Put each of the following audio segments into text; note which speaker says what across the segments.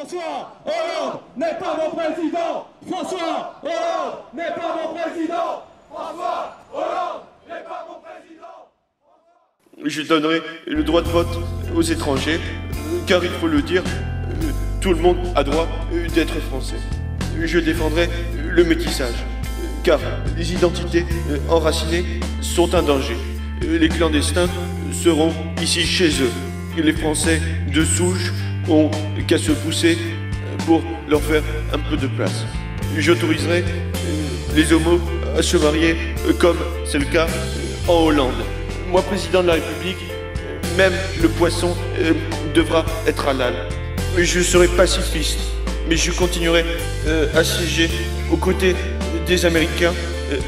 Speaker 1: François Hollande n'est pas mon président. François Hollande n'est pas mon président. François Hollande n'est pas mon président.
Speaker 2: Je donnerai le droit de vote aux étrangers, car il faut le dire, tout le monde a droit d'être français. Je défendrai le métissage, car les identités enracinées sont un danger. Les clandestins seront ici chez eux. Les Français de souche ont qu'à se pousser pour leur faire un peu de place. J'autoriserai les homos à se marier comme c'est le cas en Hollande. Moi, président de la République, même le poisson devra être halal. Je serai pacifiste, mais je continuerai à siéger aux côtés des Américains,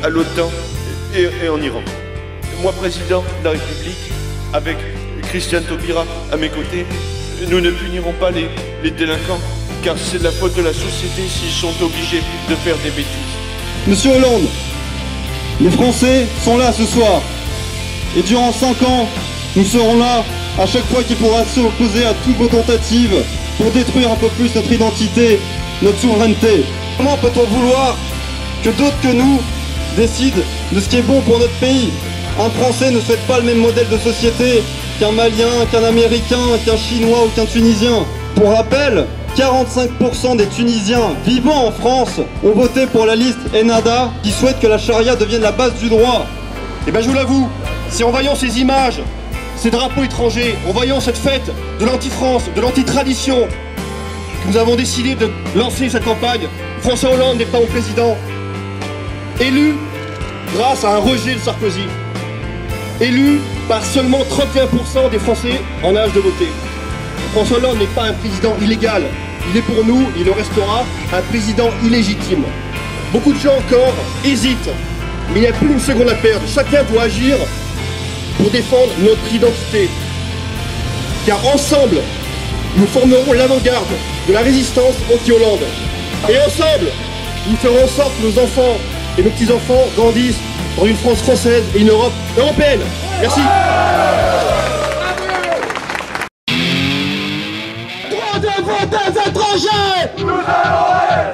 Speaker 2: à l'OTAN et en Iran. Moi, président de la République, avec Christiane Taubira à mes côtés, nous ne punirons pas les délinquants, car c'est de la faute de la société s'ils sont obligés de faire des bêtises.
Speaker 3: Monsieur Hollande, les Français sont là ce soir. Et durant 5 ans, nous serons là à chaque fois qu'il pourra s'opposer à toutes vos tentatives pour détruire un peu plus notre identité, notre souveraineté. Comment peut-on vouloir que d'autres que nous décident de ce qui est bon pour notre pays? Un Français ne souhaite pas le même modèle de société qu'un Malien, qu'un Américain, qu'un Chinois ou qu'un Tunisien. Pour rappel, 45% des Tunisiens vivant en France ont voté pour la liste Ennahda qui souhaite que la charia devienne la base du droit.
Speaker 4: Et ben je vous l'avoue, c'est en voyant ces images, ces drapeaux étrangers, en voyant cette fête de l'anti-France, de l'anti-tradition, que nous avons décidé de lancer cette campagne. François Hollande n'est pas mon président. Élu grâce à un rejet de Sarkozy. Élu par seulement 31% des Français en âge de voter. François Hollande n'est pas un président illégal. Il est pour nous, il le restera, un président illégitime. Beaucoup de gens encore hésitent, mais il n'y a plus une seconde à perdre. Chacun doit agir pour défendre notre identité. Car ensemble, nous formerons l'avant-garde de la résistance anti-Hollande. Et ensemble, nous ferons en sorte que nos enfants et nos petits-enfants grandissent dans une France française et une Europe européenne. Merci.
Speaker 1: Droit de vote des étrangers. Nous allons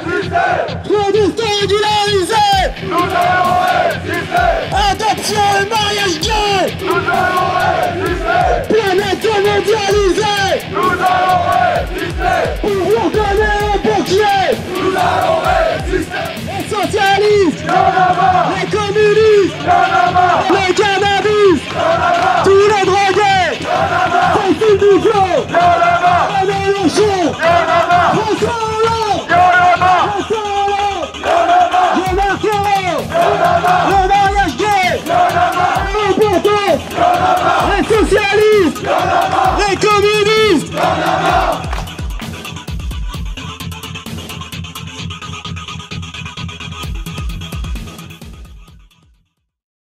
Speaker 1: résister. Trop d'histoire régularisée. Nous allons résister. Adoption et mariage gay. Nous allons résister. Planète mondialisée. Nous allons résister. Pouvoir donner un bouclier. Nous allons résister. Les socialistes. Y'en a marre. Les communistes. Y'en a marre. Les cannabis. Y'en a marre. Tous les drogués. Y'en a marre. C'est tout du jour. Y'en a marre. Les Mélenchon. Y'en a marre. François Hollande. Y'en a marre. François Hollande. Y'en a marre. Jean-Marc Ayrault. Y'en a marre. Le mariage gay. Y'en a marre. L'importance. Y'en a marre. Les socialistes.